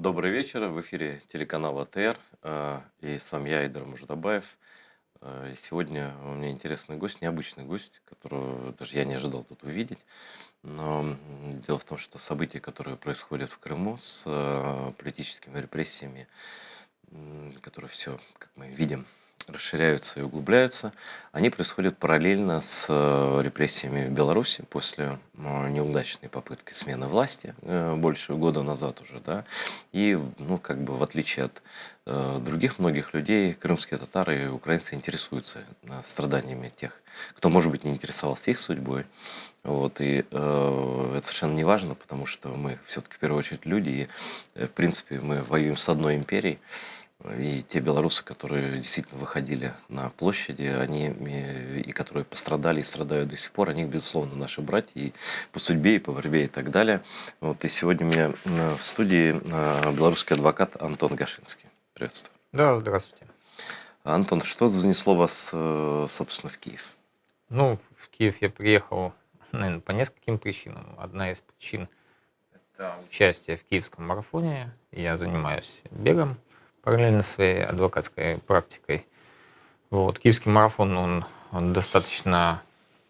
Добрый вечер. В эфире телеканал АТР. И с вами я, Айдар Муждабаев. И сегодня у меня интересный гость, необычный гость, которого даже я не ожидал тут увидеть. Но дело в том, что события, которые происходят в Крыму с политическими репрессиями, которые все, как мы видим, расширяются и углубляются, они происходят параллельно с репрессиями в Беларуси после неудачной попытки смены власти больше года назад уже, да. И, ну, как бы в отличие от других многих людей, крымские татары и украинцы интересуются страданиями тех, кто, может быть, не интересовался их судьбой. Вот, и это совершенно не важно, потому что мы все-таки в первую очередь люди, и, в принципе, мы воюем с одной империей. И те белорусы, которые действительно выходили на площади, они и которые пострадали и страдают до сих пор, они, безусловно, наши братья и по судьбе, и по борьбе, и так далее. Вот, и сегодня у меня в студии белорусский адвокат Антон Гашинский. Приветствую. Да, здравствуйте. Антон, что занесло вас, собственно, в Киев? Ну, в Киев я приехал, наверное, по нескольким причинам. Одна из причин– это участие в киевском марафоне. Я занимаюсь бегом параллельно своей адвокатской практикой. Вот. Киевский марафон, он достаточно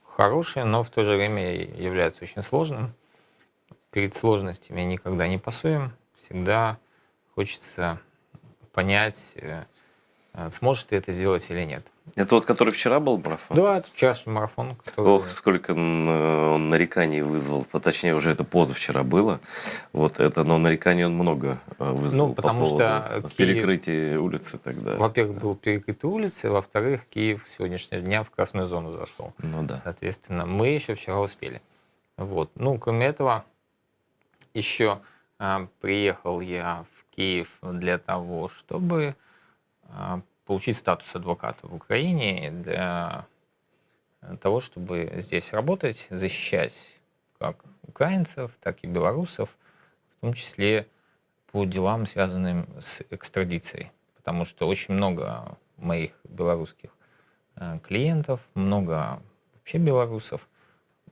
хороший, но в то же время является очень сложным. Перед сложностями никогда не пасуем. Всегда хочется понять, сможет ты это сделать или нет. Это вот который вчера был марафон? Да, это вчерашний марафон. Ох, сколько он нареканий вызвал. Точнее, уже это позавчера было. Вот это, но нареканий он много вызвал, Ну, потому по поводу что перекрытия улицы тогда. Во-первых, был перекрыты улицы, во-вторых, Киев с сегодняшнего дня в красную зону зашел. Ну да. Соответственно, мы еще вчера успели. Вот. Ну, кроме этого, еще приехал я в Киев для того, чтобы получить статус адвоката в Украине, для того, чтобы здесь работать, защищать как украинцев, так и белорусов, в том числе по делам, связанным с экстрадицией. Потому что очень много моих белорусских клиентов, много вообще белорусов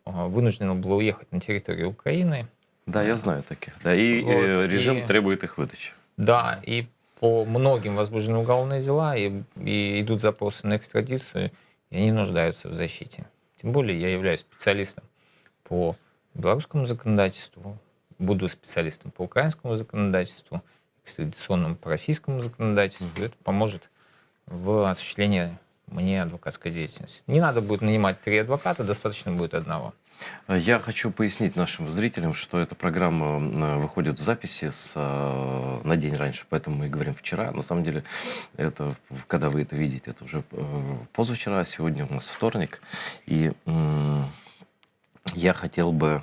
вынуждено было уехать на территорию Украины. Да, я знаю таких. Да, и Вот, режим требует их выдачи. Да, и по многим возбуждены уголовные дела, и идут запросы на экстрадицию, и они нуждаются в защите. Тем более я являюсь специалистом по белорусскому законодательству, буду специалистом по украинскому законодательству, экстрадиционному по российскому законодательству. Это поможет в осуществлении мне адвокатской деятельности. Не надо будет нанимать 3 адвоката, достаточно будет одного. Я хочу пояснить нашим зрителям, что эта программа выходит в записи на день раньше, поэтому мы и говорим вчера. На самом деле, это, когда вы это видите, это уже позавчера, сегодня у нас вторник. И я хотел бы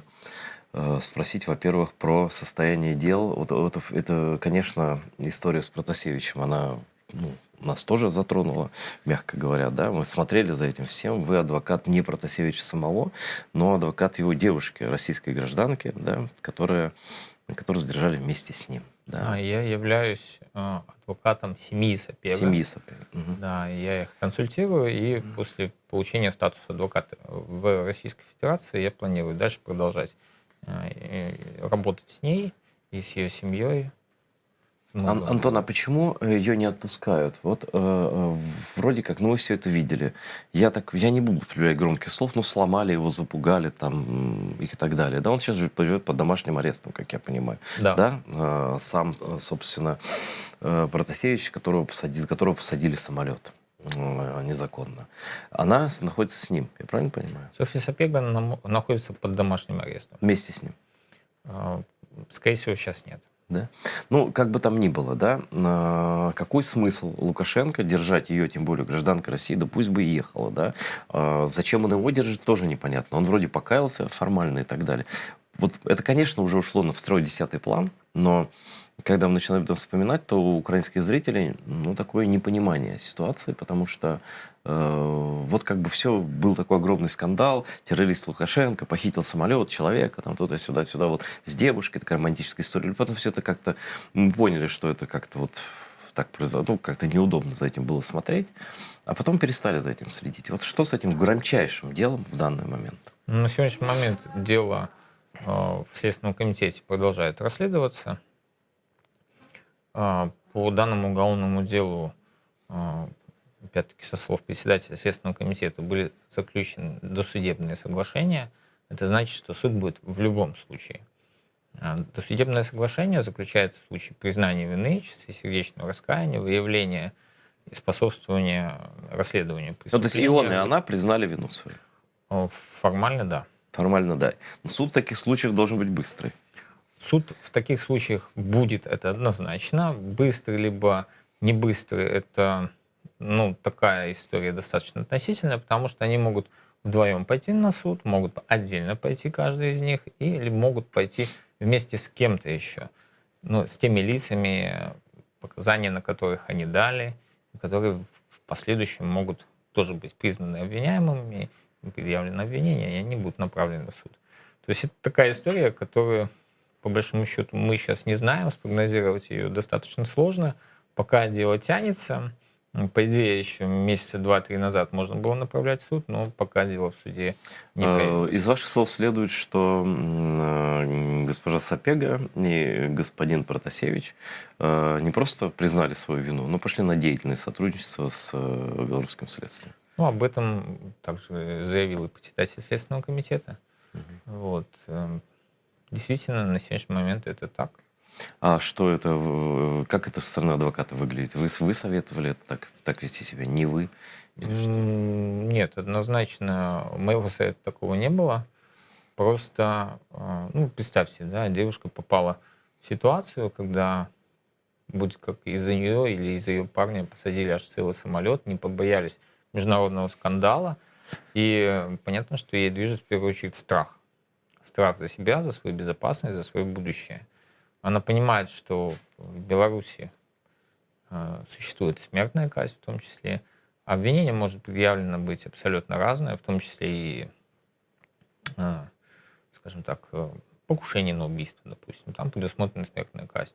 спросить, во-первых, про состояние дел. Вот это, конечно, история с Протасевичем, она нас тоже затронула, мягко говоря, да, мы смотрели за этим всем. Вы адвокат не Протасевича самого, но адвокат его девушки, российской гражданки, да, которую задержали вместе с ним. Да. Я являюсь адвокатом семьи Сапега. Семьи Сапега. Угу. Да, я их консультирую, и после получения статуса адвоката в Российской Федерации я планирую дальше продолжать работать с ней и с ее семьей. Антон, а почему ее не отпускают? Вот вроде как, мы все это видели. Я не буду употреблять громких слов, но сломали его, запугали там и так далее. Да, он сейчас же живет под домашним арестом, как я понимаю. Да. Сам, собственно, Протасевич, с которого посадили самолет незаконно. Она находится с ним, я правильно понимаю? Софья Сапега находится под домашним арестом. Вместе с ним? Скорее всего, сейчас нет. Да? Ну, как бы там ни было, да, какой смысл Лукашенко держать ее, тем более гражданка России, да пусть бы и ехала, да? Зачем он его держит, тоже непонятно. Он вроде покаялся формально и так далее. Вот это, конечно, уже ушло на второй, 10-й план, но когда мы начинаем это вспоминать, то у украинских зрителей, такое непонимание ситуации, потому что вот как бы все, был такой огромный скандал, террорист Лукашенко похитил самолет, человека, там туда-сюда, вот с девушкой, такая романтическая история. Потом все это как-то, мы поняли, что это как-то вот так произошло, как-то неудобно за этим было смотреть, а потом перестали за этим следить. Вот что с этим громчайшим делом в данный момент? На сегодняшний момент дело в Следственном комитете продолжает расследоваться. По данному уголовному делу, опять-таки со слов председателя Следственного комитета, были заключены досудебные соглашения. Это значит, что суд будет в любом случае. Досудебное соглашение заключается в случае признания вины, чистосердечного раскаяния, выявления и способствования расследованию Ну, то есть и он, и преступления. она признали вину свою. Формально, да. Формально, да. Но суд в таких случаях должен быть быстрый. Суд в таких случаях будет, это однозначно. Быстрый либо не быстрый, это такая история достаточно относительная, потому что они могут вдвоем пойти на суд, могут отдельно пойти каждый из них, или могут пойти вместе с кем-то еще. С теми лицами, показания на которых они дали, которые в последующем могут тоже быть признаны обвиняемыми, предъявлено обвинение, и они будут направлены в суд. То есть это такая история, которую, по большому счету, мы сейчас не знаем, спрогнозировать ее достаточно сложно, пока дело тянется. По идее, еще месяца 2-3 назад можно было направлять в суд, но пока дело в суде не появилось. Из ваших слов следует, что госпожа Сапега и господин Протасевич не просто признали свою вину, но пошли на деятельное сотрудничество с белорусским следствием. Об этом также заявил и председатель Следственного комитета. Действительно, на сегодняшний момент это так. А что это, как это со стороны адвоката выглядит? Вы советовали это так вести себя, не вы? Или что? Нет, однозначно моего совета такого не было. Просто, представьте, да, девушка попала в ситуацию, когда будь как из-за нее или из-за ее парня посадили аж целый самолет, не побоялись международного скандала. И понятно, что ей движет в первую очередь страх. Страх за себя, за свою безопасность, за свое будущее. Она понимает, что в Беларуси существует смертная казнь в том числе. Обвинение может предъявлено быть абсолютно разное, в том числе и, скажем так, покушение на убийство, допустим. Там предусмотрена смертная казнь.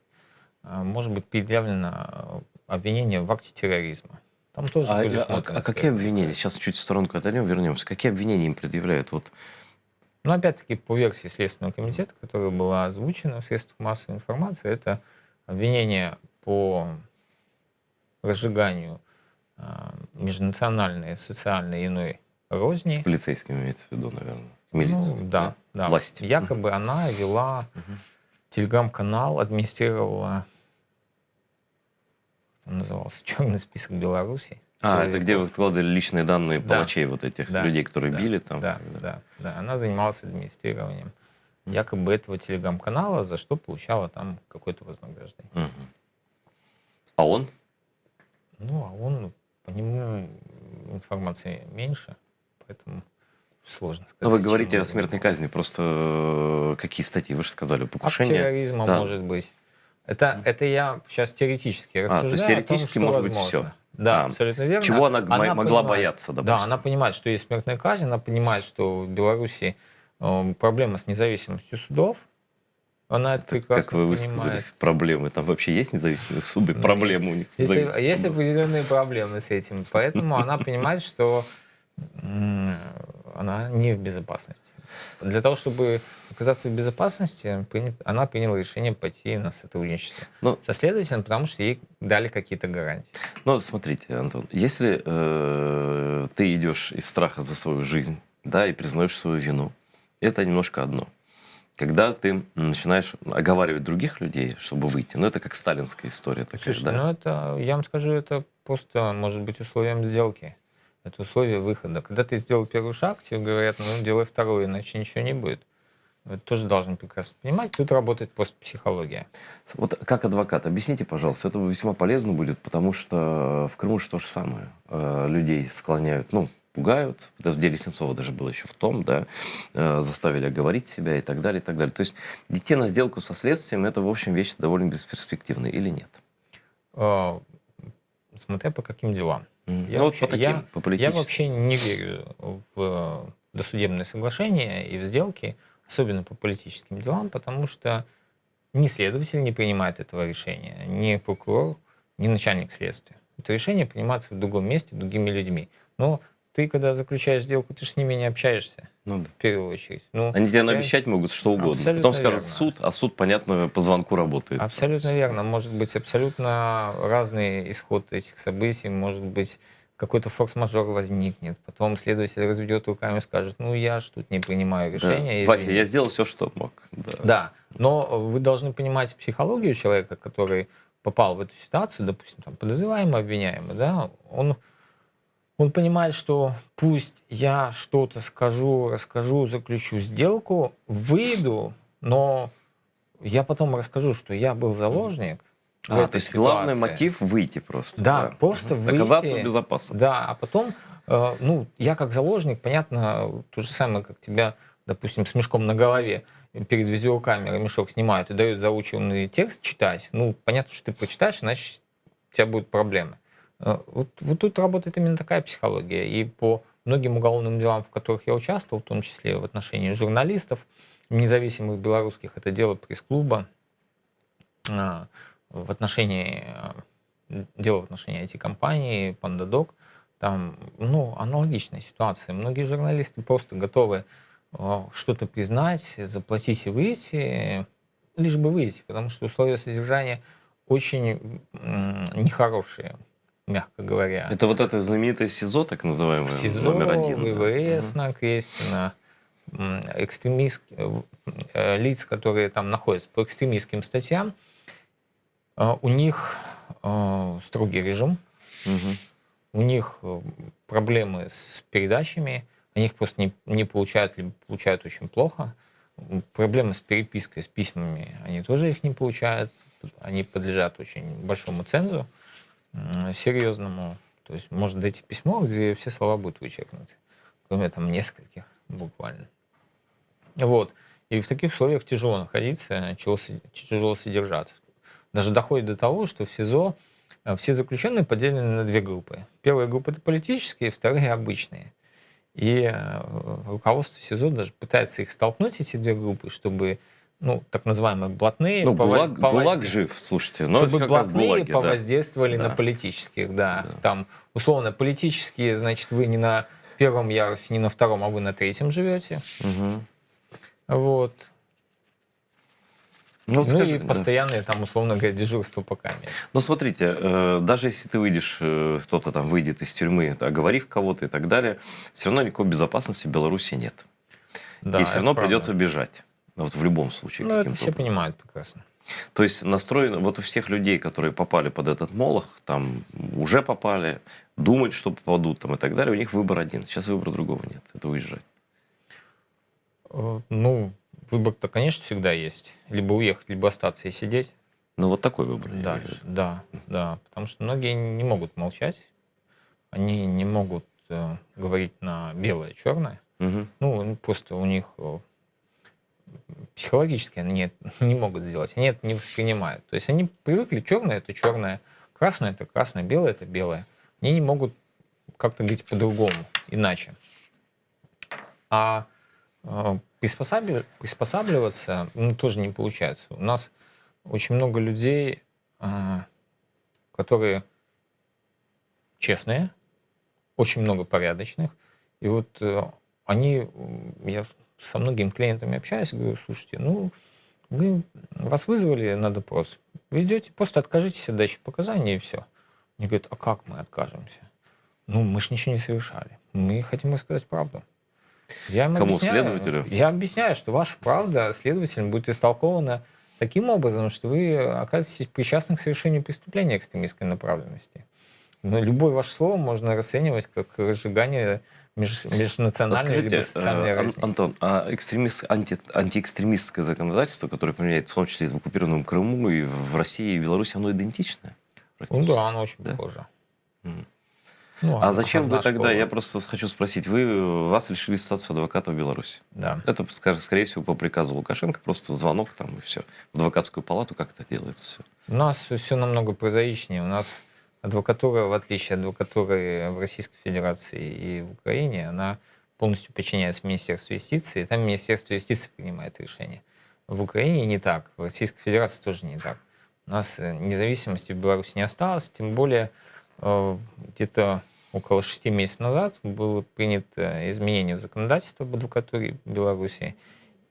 Может быть предъявлено обвинение в акте терроризма. Там тоже предусмотрена какие обвинения? казнь. Сейчас чуть в сторонку отойдем, вернемся. Какие обвинения им предъявляют? Но опять-таки по версии Следственного комитета, которая была озвучена в средствах массовой информации, это обвинение по разжиганию межнациональной, социальной и иной розни. Полицейским имеется в виду, наверное. Милиция. Да. Власть. Якобы она вела телеграм-канал, администрировала, он назывался «Черный список Беларуси». Это где вы вкладывали личные данные палачей, вот этих людей, которые били там? Да. Она занималась администрированием якобы этого телеграм-канала, за что получала там какое-то вознаграждение. А он? По нему информации меньше, поэтому сложно сказать. Но вы говорите о смертной казни, просто какие статьи? Вы же сказали, покушение. Акт терроризма может быть. Это я сейчас теоретически рассуждаю. То есть теоретически может быть все. Да, абсолютно верно. Чего она могла бояться, допустим? Да, она понимает, что есть смертная казнь, она понимает, что в Беларуси проблема с независимостью судов. Она это прекрасно как вы высказались, проблемы. Там вообще есть независимые суды? Проблемы у них с независимостью Есть судов? определенные проблемы с этим. Поэтому она понимает, что она не в безопасности. Для того, чтобы оказаться в безопасности, она приняла решение пойти на сотрудничество со следователем, потому что ей дали какие-то гарантии. Смотрите, Антон, если ты идешь из страха за свою жизнь, да, и признаешь свою вину, это немножко одно. Когда ты начинаешь оговаривать других людей, чтобы выйти, это как сталинская история такая. Слушайте, это, я вам скажу, это просто может быть условием сделки. Это условие выхода. Когда ты сделал первый шаг, тебе говорят, делай второй, иначе ничего не будет. Вы тоже должны прекрасно понимать. Тут работает просто психология. Вот как адвокат, объясните, пожалуйста, это весьма полезно будет, потому что в Крыму же то же самое. Людей склоняют, пугают. Это в деле Сенцова даже было еще в том, да, заставили оговорить себя и так далее, и так далее. То есть идти на сделку со следствием, это, в общем, вещь довольно бесперспективная или нет? Смотря по каким делам. Я вообще не верю в досудебные соглашения и в сделки, особенно по политическим делам, потому что ни следователь не принимает этого решения, ни прокурор, ни начальник следствия. Это решение принимается в другом месте, другими людьми. Но ты, когда заключаешь сделку, ты же с ними не общаешься. Ну да. в первую очередь. Ну, Они тебе я- наобещать могут что угодно. Абсолютно Потом скажут верно. суд, а суд, понятно, по звонку работает. Абсолютно верно. Может быть абсолютно разный исход этих событий. Может быть, какой-то форс-мажор возникнет. Потом следователь разведет руками и скажет, ну, я ж тут не принимаю Да. решения, Вася, извини. я сделал все, что мог. Да. Да, но вы должны понимать психологию человека, который попал в эту ситуацию, допустим, там, подозреваемый, обвиняемый, да, он понимает, что пусть я что-то скажу, расскажу, заключу сделку, выйду, но я потом расскажу, что я был заложник в То этой есть главный ситуации. мотив выйти просто. Да, просто Мгм. Оказаться в выйти. безопасности. Да, а потом, ну, я как заложник, понятно, то же самое, как тебя, допустим, с мешком на голове перед видеокамерой мешок снимают и дают заученный текст читать. Ну, понятно, что ты прочитаешь, иначе у тебя будут проблемы. Вот тут работает именно такая психология. И по многим уголовным делам, в которых я участвовал, в том числе в отношении журналистов, независимых белорусских, это дело пресс-клуба, в отношении дело в отношении IT-компании, PandaDoc, там, ну, аналогичная ситуация. Многие журналисты просто готовы что-то признать, заплатить и выйти, лишь бы выйти, потому что условия содержания очень нехорошие, мягко говоря. Это вот это знаменитое СИЗО, так называемое, В СИЗО, номер один. ВВС на Крестина, лиц, которые там находятся по экстремистским статьям, у них строгий режим, Мгм. у них проблемы с передачами, они их просто не получают, либо получают очень плохо. Проблемы с перепиской, с письмами, они тоже их не получают. Они подлежат очень большому цензу, серьезному. То есть может дойти письмо, где все слова будут вычеркнуты, кроме там нескольких буквально. Вот. И в таких условиях тяжело находиться, тяжело содержаться. Даже доходит до того, что в СИЗО все заключенные поделены на две группы. Первая группа — это политические, вторые — обычные. И руководство СИЗО даже пытается их столкнуть, эти две группы, чтобы, ну, так называемые блатные... Ну, ГУЛАг жив, слушайте. Но чтобы все как в блатные ГУЛАге, да. повоздействовали на Да. политических, да. Там, условно, политические, значит, вы не на первом ярусе, не на втором, а вы на третьем живете. Мгм. Вот. Ну, вот Ну скажи, и да. постоянное там, условно говоря, дежурство по камере. Ну, смотрите, даже если ты выйдешь, кто-то там выйдет из тюрьмы, оговорив кого-то и так далее, все равно никакой безопасности в Беларуси нет. Да, И все это равно правда. придется бежать. Вот в любом случае. Ну, это каким-то все образом. понимают прекрасно. То есть настроено, вот у всех людей, которые попали под этот молох, там уже попали, думают, что попадут там и так далее, у них выбор один. Сейчас выбора другого нет. Это уезжать. Ну, выбор-то, конечно, всегда есть. Либо уехать, либо остаться и сидеть Ну, вот такой выбор. я имею в дальше. виду. Да, да. Потому что многие не могут молчать. Они не могут говорить на белое-черное. Мгм. Ну, просто у них психологически они не могут сделать. Они это не воспринимают. То есть они привыкли, черное — это черное, красное — это красное, белое — это белое. Они не могут как-то говорить по-другому, иначе. А приспосабливаться тоже не получается. У нас очень много людей, которые честные, очень много порядочных. И вот я со многими клиентами общаюсь и говорю, слушайте, ну, вас вызвали на допрос, вы идете, просто откажитесь от дачи показаний и все. Они говорят, а как мы откажемся? Ну, мы же ничего не совершали. Мы хотим рассказать правду. Я им Кому? объясняю, Следователю? Я объясняю, что ваша правда следователем будет истолкована таким образом, что вы окажетесь причастны к совершению преступления экстремистской направленности. Но любое ваше слово можно расценивать как разжигание межнациональной либо Скажите, социальной разни. Антон, а антиэкстремистское законодательство, которое применяется в том числе и в оккупированном Крыму, и в России, и в Беларуси, оно идентичное? Ну практически? да, оно очень Да? похоже. Мгм. Ну, А оно зачем вы одна тогда, школа. я просто хочу спросить, вас лишили статуса адвоката в Беларуси? Да. Это, скорее всего, по приказу Лукашенко, просто звонок там и все. В адвокатскую палату как это делается все. У нас все намного прозаичнее. У нас адвокатура, в отличие от адвокатуры в Российской Федерации и в Украине, она полностью подчиняется Министерству юстиции, и там Министерство юстиции принимает решение. В Украине не так, в Российской Федерации тоже не так. У нас независимости в Беларуси не осталось, тем более где-то около 6 месяцев назад было принято изменение в законодательство об адвокатуре Беларуси,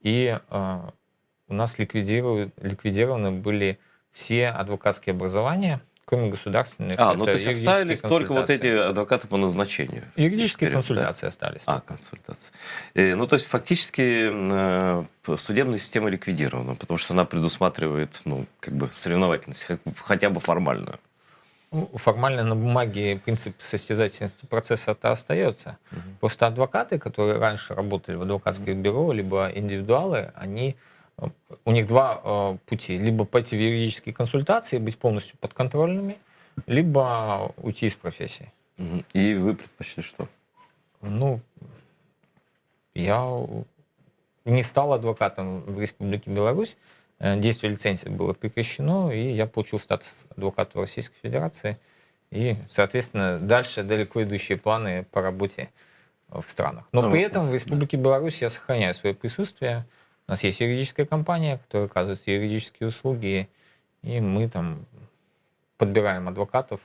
и у нас ликвидированы были все адвокатские образования, кроме государственных. Ну то Это есть юридические оставились только вот эти консультации. адвокаты по назначению. Юридические Вперед, да? консультации остались только. Консультации. Ну, то есть фактически судебная система ликвидирована, потому что она предусматривает, ну, как бы соревновательность, хотя бы формальную. Ну, формально на бумаге принцип состязательности процесса-то остается. Просто адвокаты, которые раньше работали в адвокатских бюро, либо индивидуалы, у них два пути. Либо пойти в юридические консультации, быть полностью подконтрольными, либо уйти из профессии. И вы предпочли что? Ну, я не стал адвокатом в Республике Беларусь. Действие лицензии было прекращено, и я получил статус адвоката Российской Федерации. И, соответственно, дальше далеко идущие планы по работе в странах. Но при этом в Республике Беларусь я сохраняю свое присутствие. У нас есть юридическая компания, которая оказывает юридические услуги, и мы там подбираем адвокатов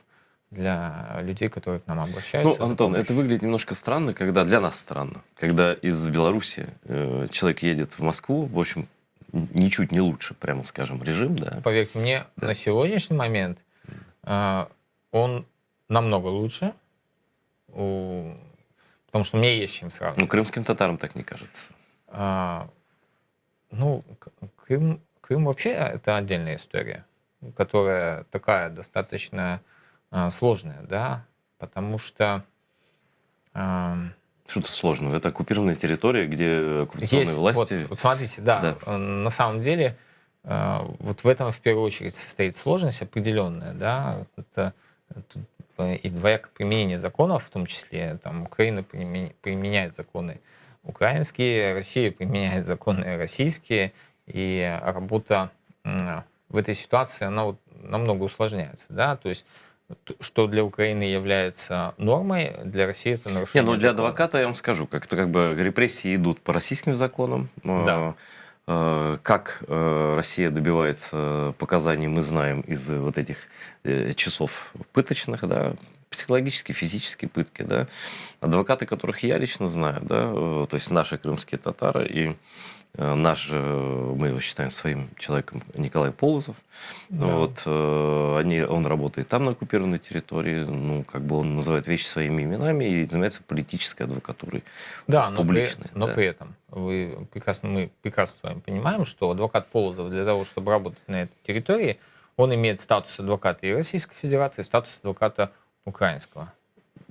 для людей, которые к нам обращаются. Ну, Антон, это выглядит немножко странно, когда для нас странно, когда из Беларуси человек едет в Москву, в общем, ничуть не лучше, прямо скажем, режим, да. Поверьте мне, на сегодняшний момент он намного лучше, потому что мне есть с чем сравнивать. Ну, крымским татарам так не кажется. Ну, Крым вообще это отдельная история, которая такая достаточно сложная, да, потому что... Что-то сложного. Это оккупированная территория, где оккупационные власти... Вот смотрите, да, на самом деле вот в этом в первую очередь состоит сложность определенная, да, это и двоякое применение законов, в том числе там Украина применяет законы украинские, Россия применяет законы российские, и работа в этой ситуации, она вот намного усложняется, да, то есть что для Украины является нормой, для России это нарушение. Ну для адвоката я вам скажу, как бы репрессии идут по российским законам. Да. Как Россия добивается показаний, мы знаем из вот этих часов пыточных, да, психологические, физические пытки, да. Адвокаты, которых я лично знаю, да, то есть наши крымские татары и мы его считаем своим человеком, Николай Полозов. Да. Вот, он работает там на оккупированной территории, ну, как бы он называет вещи своими именами и занимается политической адвокатурой. Да, но при этом мы прекрасно с вами понимаем, что адвокат Полозов для того, чтобы работать на этой территории, он имеет статус адвоката и Российской Федерации, и статус адвоката украинского.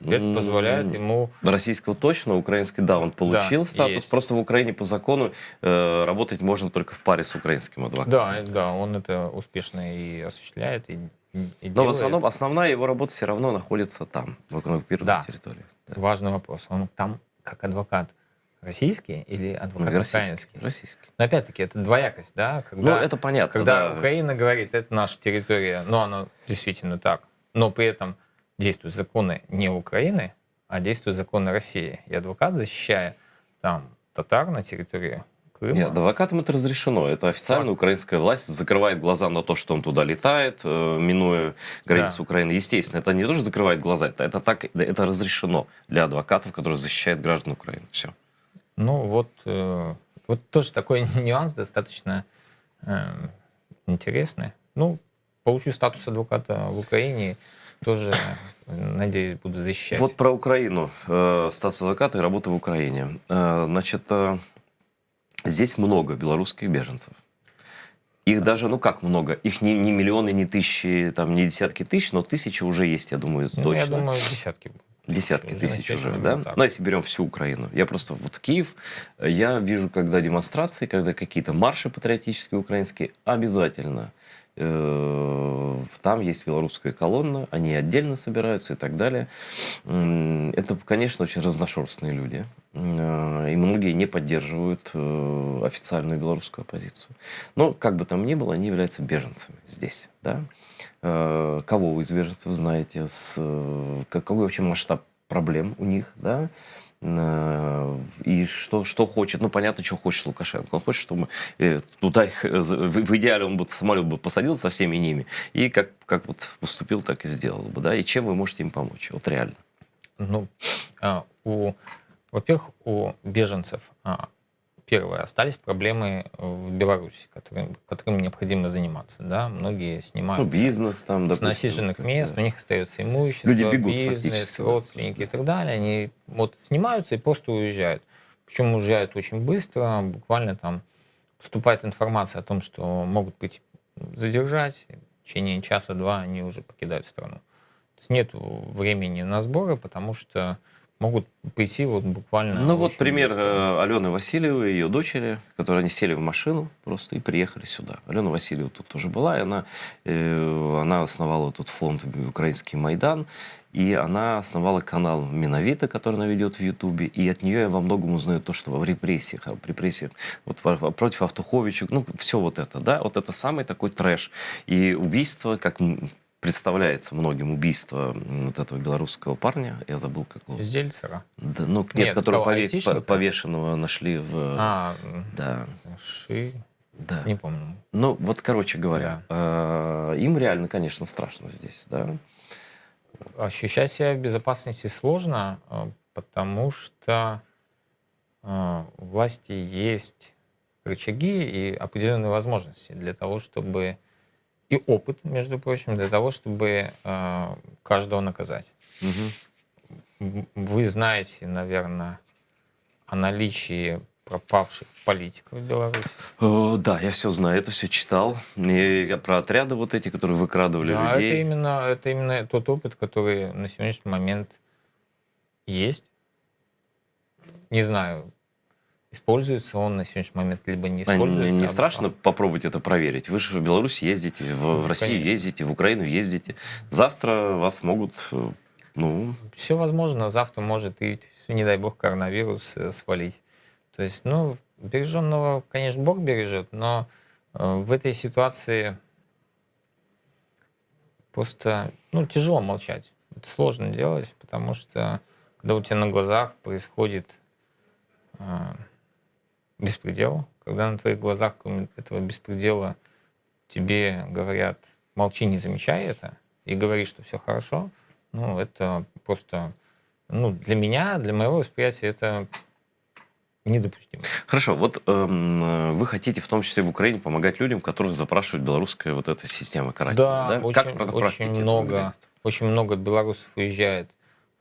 Это позволяет ему... Российского точно, украинский, да, он получил статус. Есть. Просто в Украине по закону работать можно только в паре с украинским адвокатом. Да, он это успешно и осуществляет, и Но делает. в основном основная его работа все равно находится там, в оккупированной территории. Да. Важный вопрос. Он там как адвокат российский или адвокат украинский? Российский. Но опять-таки это двоякость, да? Ну, это понятно. Когда Украина говорит, это наша территория, но она действительно так, но при этом действуют законы не Украины, а действуют законы России. И адвокат, защищая там татар на территории Крыма... Нет, адвокатам это разрешено. Это официально украинская власть закрывает глаза на то, что он туда летает, минуя границу Украины. Естественно, это не то, что закрывает глаза, это разрешено для адвокатов, которые защищают граждан Украины. Все. Ну вот тоже такой нюанс достаточно интересный. Ну, получу статус адвоката в Украине, тоже, надеюсь, буду защищать. Вот про Украину. Статус адвоката и работа в Украине. Значит, здесь много белорусских беженцев. Их даже, ну как много, их не миллионы, не тысячи, там, не десятки тысяч, но тысячи уже есть, я думаю, точно. Я думаю, десятки. Десятки тысяч уже, да? Ну, если берем всю Украину. Я просто вот Киев, я вижу, когда демонстрации, когда какие-то марши патриотические украинские, обязательно там есть белорусская колонна, они отдельно собираются и так далее. Это, конечно, очень разношерстные люди. И многие не поддерживают официальную белорусскую оппозицию. Но, как бы там ни было, они являются беженцами здесь. Да? Кого вы из беженцев знаете? Какой вообще масштаб проблем у них? Да? И что хочет, ну понятно, что хочет Лукашенко. Он хочет, чтобы туда их, в идеале он бы самолет бы посадил со всеми ними, и как вот поступил, так и сделал бы, да, и чем вы можете им помочь, вот реально. Ну, во-первых, у беженцев первое, остались проблемы в Беларуси, которыми необходимо заниматься. Да? Многие Ну, снимаются бизнес там, с допустим, насиженных мест, у да. них остается Люди имущество, бегут бизнес, фактически, да, просто, родственники и да. так далее. Они вот снимаются и просто уезжают. Причем уезжают очень быстро, буквально там поступает информация о том, что могут быть задержать, в течение часа-два они уже покидают страну. То есть нет времени на сборы, потому что могут прийти вот буквально Ну вот очень пример быстро. Алены Васильевой и ее дочери, которые они сели в машину просто и приехали сюда. Алена Васильева тут тоже была, и она основала тут фонд «Украинский Майдан», и она основала канал Минавита, который она ведет в Ютубе, и от нее я во многом узнаю то, что в репрессиях вот против Автуховича, ну, все вот это, да, вот это самый такой трэш. И убийство, как представляется многим, убийство вот этого белорусского парня, я забыл какого. Из Зельцера? Да, ну, нет, Нет, который кого, айтишника? повешенного нашли в... Да, Ши, да. не помню. Ну, вот, короче говоря, Да. им реально, конечно, страшно здесь, да. Ощущать себя в безопасности сложно, потому что у власти есть рычаги и определенные возможности для того, чтобы и опыт, между прочим, для того, чтобы каждого наказать. Вы знаете, наверное, о наличии пропавших политиков в Беларуси. Да, я все знаю, это все читал. И я про отряды вот эти, которые выкрадывали Да, людей. это именно тот опыт, который на сегодняшний момент есть. Не знаю, используется он на сегодняшний момент, либо не используется. Не страшно попробовать это проверить? Вы же в Беларусь ездите, в Россию Конечно. ездите, в Украину ездите. Завтра вас могут, ну... Все возможно. Завтра может и, не дай бог, коронавирус свалить. То есть, ну, береженного, конечно, Бог бережет, но в этой ситуации просто, ну, тяжело молчать. Это сложно делать, потому что когда у тебя на глазах происходит беспредел, когда на твоих глазах, кроме этого беспредела, тебе говорят, молчи, не замечай это, и говори, что все хорошо, ну, это просто, ну, для меня, для моего восприятия, это недопустимо. Хорошо, вот вы хотите в том числе в Украине помогать людям, которых запрашивает белорусская вот эта система карательная, Да, да? Как на практике это выглядит? очень много белорусов уезжает,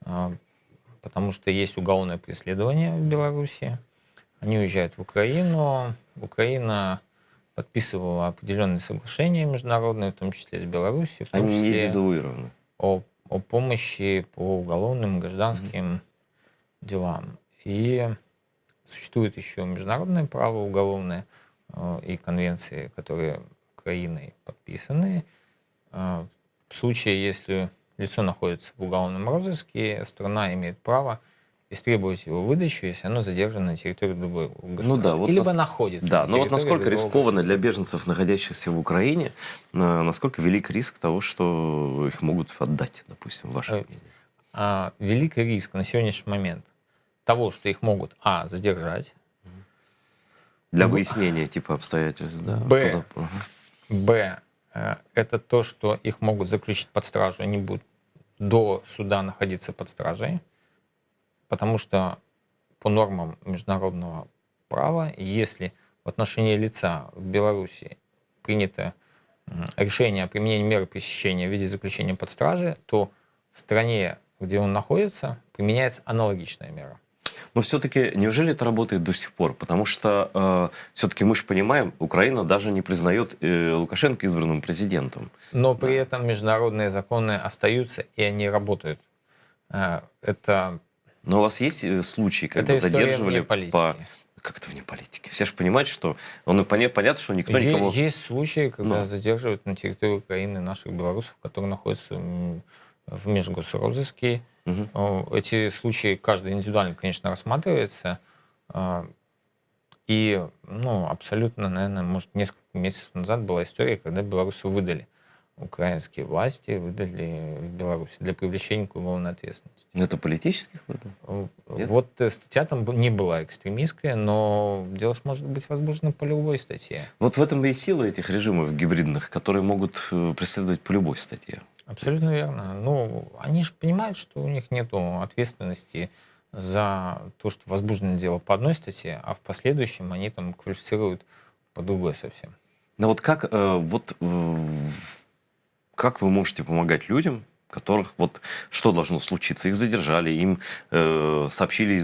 а, потому что есть уголовное преследование в Беларуси. Они уезжают в Украину. Украина подписывала определенные соглашения международные, в том числе с Беларусью, в том Они не числе дезавуированы. о помощи по уголовным, гражданским делам. И существует еще международное право уголовное и конвенции, которые Украиной подписаны. В случае, если лицо находится в уголовном розыске, страна имеет право истребовать его выдачу, если оно задержано на территории другого государства. Ну да, вот Либо находится да, на но вот территории насколько другого рискованно для государства. беженцев, находящихся в Украине, насколько велик риск того, что их могут отдать, допустим, ваше мнение? Великий риск на сегодняшний момент того, что их могут задержать, Для выяснения типа обстоятельств, да? Б, это то, что их могут заключить под стражу, они будут до суда находиться под стражей, потому что по нормам международного права, если в отношении лица в Беларуси принято решение о применении меры пресечения в виде заключения под стражей, то в стране, где он находится, применяется аналогичная мера. Но все-таки неужели это работает до сих пор? Потому что все-таки мы же понимаем, Украина даже не признает Лукашенко избранным президентом. Но при этом международные законы остаются, и они работают. Это... Но у вас есть случаи, когда задерживали по... Как это вне политики? Все же понимают, что... понятно, что никто никого... Есть случаи, когда задерживают на территории Украины наших белорусов, которые находятся в межгосрозыске. Эти случаи каждый индивидуально, конечно, рассматривается. И абсолютно, наверное, может, несколько месяцев назад была история, когда белорусов выдали. украинские власти выдали в Беларуси для привлечения к уголовной ответственности. Это политических выборов? Нет? Вот статья там не была экстремистская, но дело ж может быть возможно по любой статье. Вот в этом и сила этих режимов гибридных, которые могут преследовать по любой статье. Абсолютно верно. Ну, они же понимают, что у них нет ответственности за то, что возбуждено дело по одной статье, а в последующем они там квалифицируют по другой совсем. Но вот как, как вы можете помогать людям, которых вот что должно случиться? Их задержали, им сообщили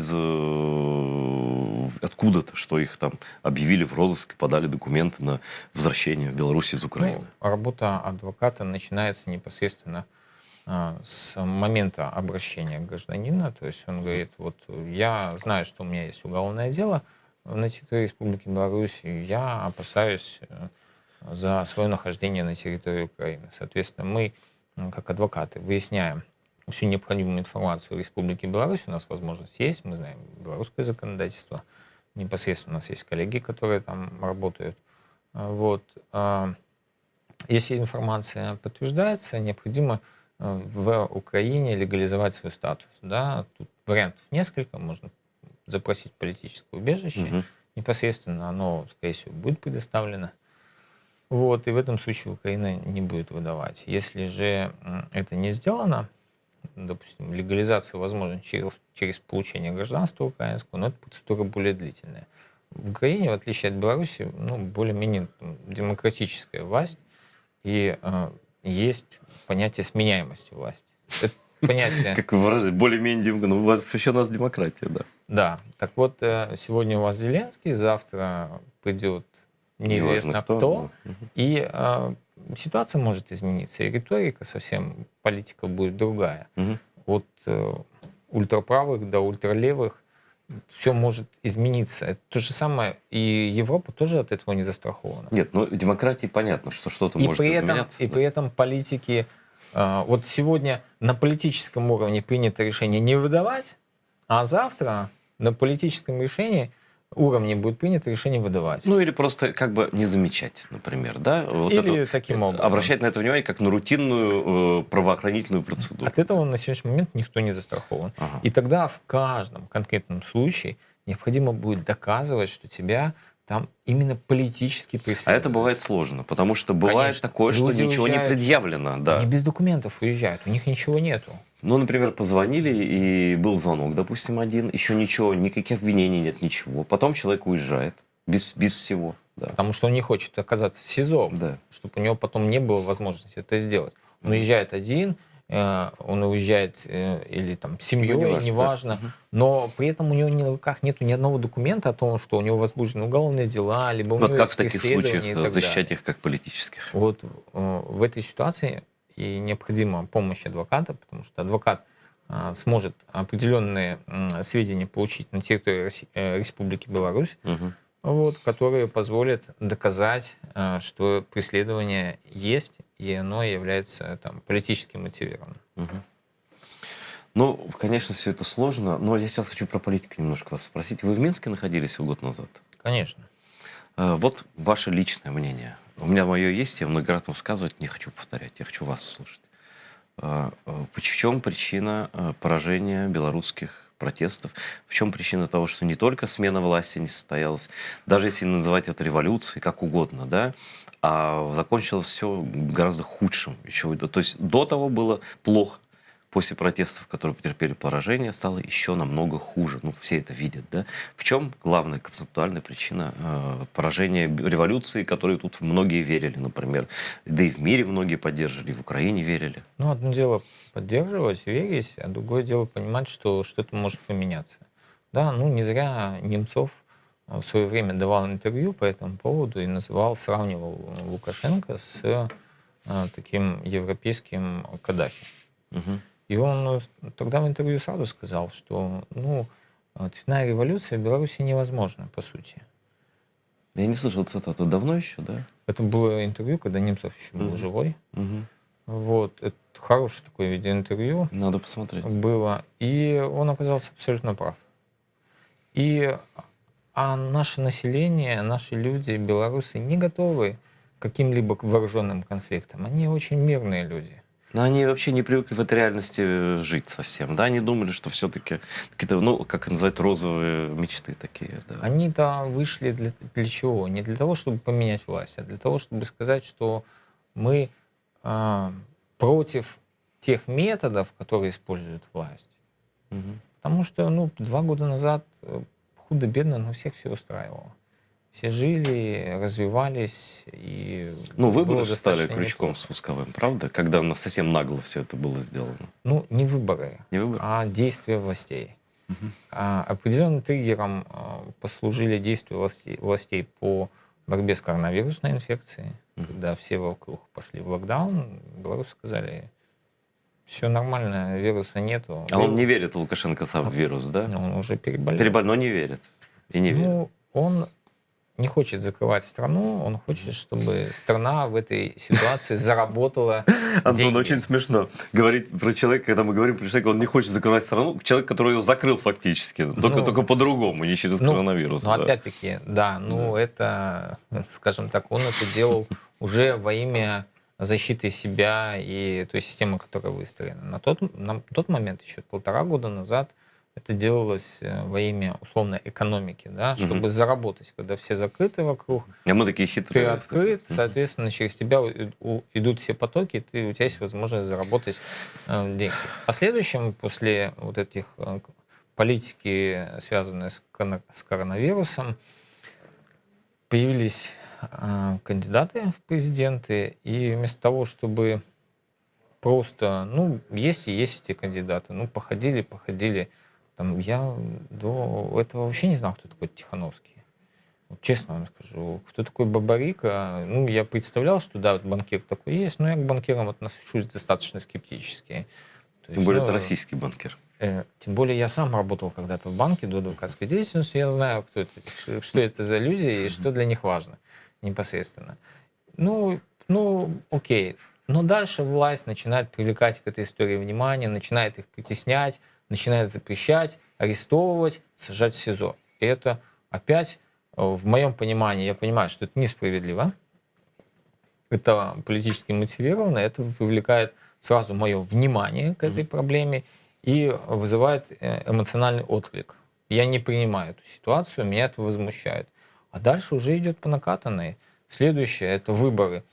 откуда-то, что их там объявили в розыск и подали документы на возвращение в Беларусь из Украины. Ну, работа адвоката начинается непосредственно с момента обращения гражданина. То есть он говорит, вот я знаю, что у меня есть уголовное дело на территории Республики Беларусь, и я опасаюсь за свое нахождение на территории Украины. Соответственно, мы, как адвокаты, выясняем всю необходимую информацию в Республике Беларусь. У нас возможность есть, мы знаем белорусское законодательство. Непосредственно у нас есть коллеги, которые там работают. Вот. Если информация подтверждается, необходимо в Украине легализовать свой статус. Да? Тут вариантов несколько. Можно запросить политическое убежище. Непосредственно оно, скорее всего, будет предоставлено. Вот, и в этом случае Украина не будет выдавать. Если же это не сделано, допустим, легализация возможна через получение гражданства украинского, но эта процедура более длительная. В Украине, в отличие от Беларуси, более-менее демократическая власть, и есть понятие сменяемости власти. Это понятие... Как вы выражаете, более-менее вообще у нас демократия, да. Да. Так вот, сегодня у вас Зеленский, завтра придет неизвестно кто. И ситуация может измениться, и риторика совсем, политика будет другая. От ультраправых до ультралевых все может измениться. Это то же самое, и Европа тоже от этого не застрахована. Нет, ну демократии понятно, что что-то может изменяться. И при этом политики... Вот сегодня на политическом уровне принято решение не выдавать, а завтра на политическом уровне будет принято решение выдавать. Ну, или просто как бы не замечать, например, да? Вот или таким образом. Обращать на это внимание как на рутинную правоохранительную процедуру. От этого на сегодняшний момент никто не застрахован. И тогда в каждом конкретном случае необходимо будет доказывать, что тебя там именно политически преследуют. А это бывает сложно, потому что бывает Конечно. такое, что Люди ничего уезжают, не предъявлено. Да. Они без документов уезжают, у них ничего нету. Ну, например, позвонили, и был звонок, допустим, один, еще ничего, никаких обвинений нет, ничего. Потом человек уезжает без всего. Да. Потому что он не хочет оказаться в СИЗО, да. чтобы у него потом не было возможности это сделать. Он уезжает один, он уезжает или там с семьей, неважно, да. но при этом у него на руках нету ни одного документа о том, что у него возбуждены уголовные дела, либо у него как есть в таких случаях защищать их как политических? Вот в этой ситуации и необходима помощь адвоката, потому что адвокат сможет определенные сведения получить на территории Республики Беларусь, вот, которые позволят доказать, что преследование есть, и оно является там, политически мотивированным. Ну, конечно, все это сложно, но я сейчас хочу про политику немножко вас спросить. Вы в Минске находились год назад? Конечно. Вот ваше личное мнение. У меня мое есть, я много раз высказывать не хочу повторять, я хочу вас слушать. В чем причина поражения белорусских протестов? В чем причина того, что не только смена власти не состоялась, даже если называть это революцией, как угодно, да, а закончилось все гораздо худшим. То есть до того было плохо. После протестов, которые потерпели поражение, стало еще намного хуже. Ну, все это видят, да? В чем главная концептуальная причина поражения революции, которые тут многие верили, например? Да и в мире многие поддерживали, и в Украине верили. Ну, одно дело поддерживать, верить, а другое дело понимать, что что-то может поменяться. Да, ну, не зря Немцов в свое время давал интервью по этому поводу и сравнивал Лукашенко с таким европейским Каддафи. И он тогда в интервью сразу сказал, что цветная революция в Беларуси невозможна, по сути. Я не слышал цитату. Давно еще, да? Это было интервью, когда Немцов еще был живой. Вот. Это хорошее такое видеоинтервью. Надо посмотреть. Было. И он оказался абсолютно прав. А наше население, наши люди, белорусы, не готовы каким-либо вооруженным конфликтам. Они очень мирные люди. Но они вообще не привыкли в этой реальности жить совсем, да? Они думали, что все-таки какие-то, ну, как называют, розовые мечты такие, да. Они-то вышли для чего? Не для того, чтобы поменять власть, а для того, чтобы сказать, что мы против тех методов, которые использует власть. Мгм. Потому что, 2 года назад худо-бедно, но всех все устраивало. Все жили, развивались, и Ну, было выборы же стали достаточно крючком неплохо. спусковым, правда? Когда у нас совсем нагло все это было сделано. Не выборы, Не выборы? а действия властей. Мгм. Определенным триггером послужили действия властей по борьбе с коронавирусной инфекцией. Мгм. Когда все вокруг пошли в локдаун, белорусы сказали, все нормально, вируса нету. А он не верит, Лукашенко, сам в вирус, да? Он уже переболел. Но не верит. И не верит. Он не хочет закрывать страну, он хочет, чтобы страна в этой ситуации заработала Антон, деньги. очень смешно говорить про человека, когда мы говорим про человека, он не хочет закрывать страну, человек, который ее закрыл фактически, только по-другому, не через коронавирус. Да. Опять-таки, это, скажем так, он это делал уже во имя защиты себя и той системы, которая выстроена. На тот момент, еще 1,5 года назад, это делалось во имя условной экономики, да, чтобы заработать, когда все закрыты вокруг. А мы такие Ты хитрые. открыт, соответственно, через тебя идут все потоки, у тебя есть возможность заработать деньги. В последующем, после вот этих политики, связанные с коронавирусом, появились кандидаты в президенты, и вместо того, чтобы просто, есть и есть эти кандидаты, походили, там, я до этого вообще не знал, кто такой Тихановский. Вот честно вам скажу, кто такой Бабарика, я представлял, что да, вот банкир такой есть, но я к банкирам отношусь достаточно скептически. Тем более это российский банкир. Тем более я сам работал когда-то в банке до адвокатской деятельности, я знаю, кто это, что это за люди и что для них важно непосредственно. Окей. Но дальше власть начинает привлекать к этой истории внимание, начинает их притеснять, начинает запрещать, арестовывать, сажать в СИЗО. И это опять, в моем понимании, я понимаю, что это несправедливо, это политически мотивировано, это привлекает сразу мое внимание к этой проблеме и вызывает эмоциональный отклик. Я не принимаю эту ситуацию, меня это возмущает. А дальше уже идет по накатанной. Следующее – это выборы.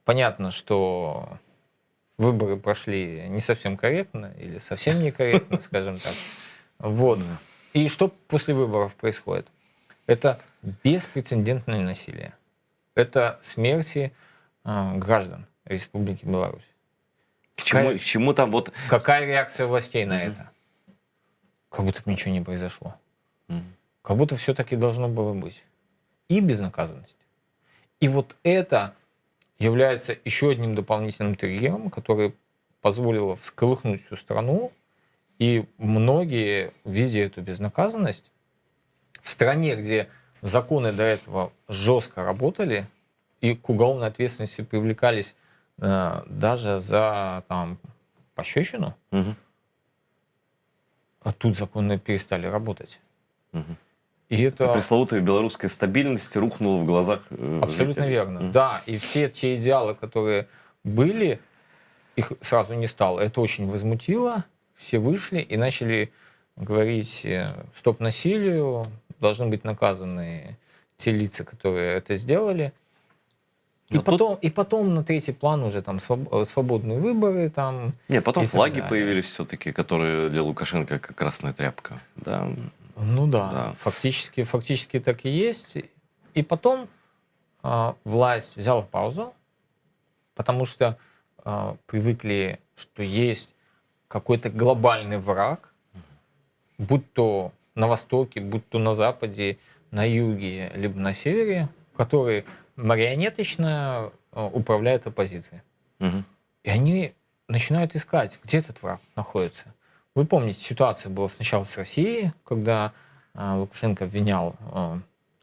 Понятно, что выборы прошли не совсем корректно или совсем некорректно, скажем так. Вот. И что после выборов происходит? Это беспрецедентное насилие. Это смерти граждан Республики Беларусь. К чему там вот... Какая реакция властей на это? Как будто бы ничего не произошло. Как будто все-таки должно было быть. И безнаказанность. И вот это является еще одним дополнительным триггером, который позволило всколыхнуть всю страну. И многие, видя эту безнаказанность, в стране, где законы до этого жестко работали, и к уголовной ответственности привлекались даже за пощечину, а тут законы перестали работать. И это пресловутая белорусская стабильность рухнула в глазах абсолютно жителей. верно. Да, и все те идеалы, которые были, их сразу не стало. Это очень возмутило. Все вышли и начали говорить «стоп насилию», должны быть наказаны те лица, которые это сделали. И потом на третий план уже там свободные выборы. Потом и флаги так далее. появились все-таки, которые для Лукашенко как красная тряпка. Да. Да. Фактически так и есть. И потом власть взяла паузу, потому что привыкли, что есть какой-то глобальный враг, будь то на востоке, будь то на западе, на юге, либо на севере, который марионеточно управляет оппозицией. И они начинают искать, где этот враг находится. Вы помните, ситуация была сначала с Россией, когда Лукашенко обвинял